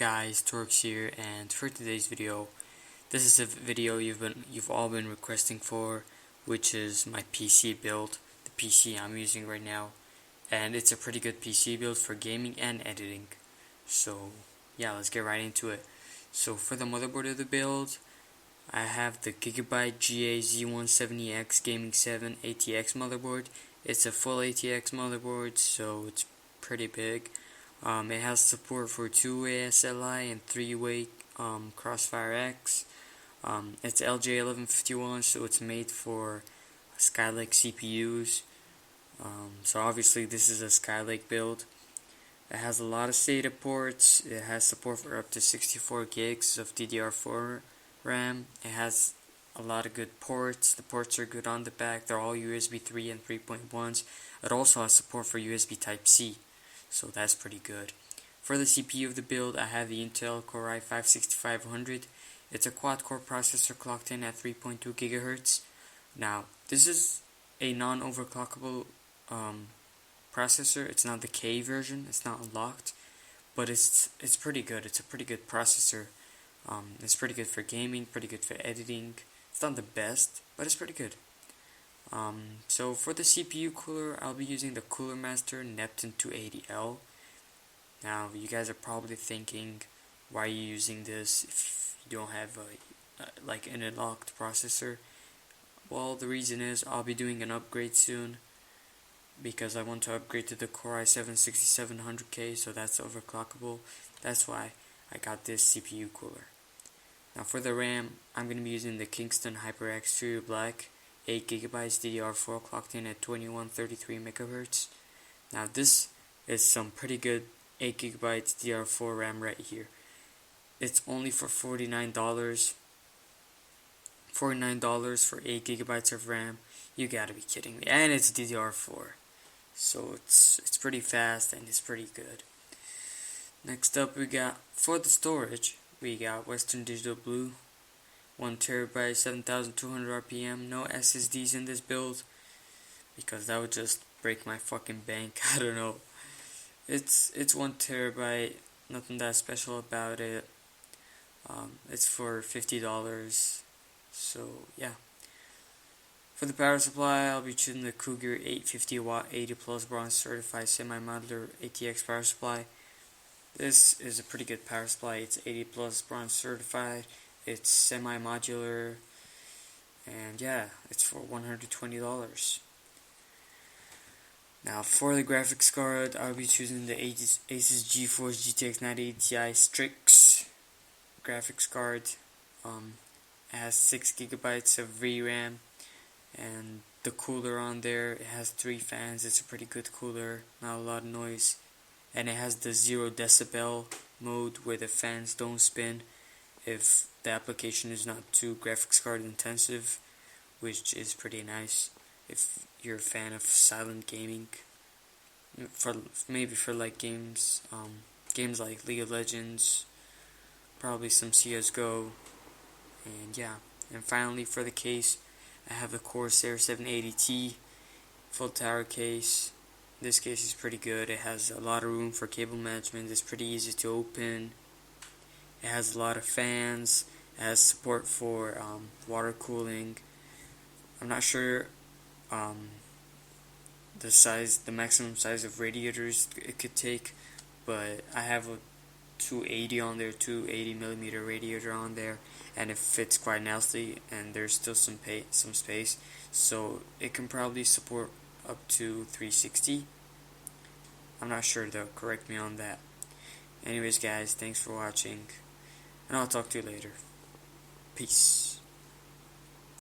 guys, Torx here, and for today's video, this is a video you've all been requesting for, which is my PC build, the PC I'm using right now, and it's a pretty good PC build for gaming and editing. So yeah, let's get right into it. So for the motherboard of the build, I have the Gigabyte GA Z170X Gaming 7 ATX motherboard. It's a full ATX motherboard, so it's pretty big. It has support for 2-way SLI and 3-way Crossfire X. It's LJ1151, so it's made for Skylake CPUs. So obviously this is a Skylake build. It has a lot of SATA ports. It has support for up to 64 gigs of DDR4 RAM. It has a lot of good ports. The ports are good on the back. They're all USB 3 and 3.1s. It also has support for USB Type-C. So that's pretty good. For the CPU of the build, I have the Intel Core i5-6500. It's a quad-core processor clocked in at 3.2 GHz. Now, this is a non-overclockable processor. It's not the K version. It's not unlocked, but it's pretty good. It's a pretty good processor. It's pretty good for gaming, pretty good for editing. It's not the best, but it's pretty good. So for the CPU cooler, I'll be using the Cooler Master Neptune 280L. Now, you guys are probably thinking, why are you using this if you don't have like an unlocked processor? Well, the reason is I'll be doing an upgrade soon, because I want to upgrade to the Core i7-6700K, so that's overclockable. That's why I got this CPU cooler. Now for the RAM, I'm going to be using the Kingston HyperX Trio Black 8GB DDR4 clocked in at 2133 MHz. Now this is some pretty good 8GB DDR4 RAM right here. It's only for $49. $49 for 8GB of RAM. You gotta be kidding me. And it's DDR4. So it's pretty fast and it's pretty good. Next up, we got, for the storage, we got Western Digital Blue 1TB 7200 RPM. No SSDs in this build, because that would just break my fucking bank. I don't know. It's 1TB, nothing that special about it. It's for $50. So yeah. For the power supply, I'll be choosing the Cougar 850 watt 80 plus bronze certified semi-modular ATX power supply. This is a pretty good power supply. It's 80 plus bronze certified. It's semi-modular, and yeah, it's for $120. Now for the graphics card, I'll be choosing the Asus GeForce GTX 980 Ti Strix graphics card. It has 6GB of VRAM, and the cooler on there, it has 3 fans. It's a pretty good cooler, not a lot of noise, and it has the 0 decibel mode where the fans don't spin if the application is not too graphics card intensive, which is pretty nice if you're a fan of silent gaming. Maybe for like games like League of Legends, probably some CS:GO, and yeah. And finally, for the case, I have the Corsair 780T full tower case. This case is pretty good. It has a lot of room for cable management. It's pretty easy to open. It has a lot of fans. It has support for water cooling. I'm not sure the maximum size of radiators it could take, but I have a 280 on there, 280mm radiator on there, and it fits quite nicely, and there's still some space, so it can probably support up to 360. I'm not sure though, correct me on that. Anyways guys, thanks for watching, and I'll talk to you later. Peace.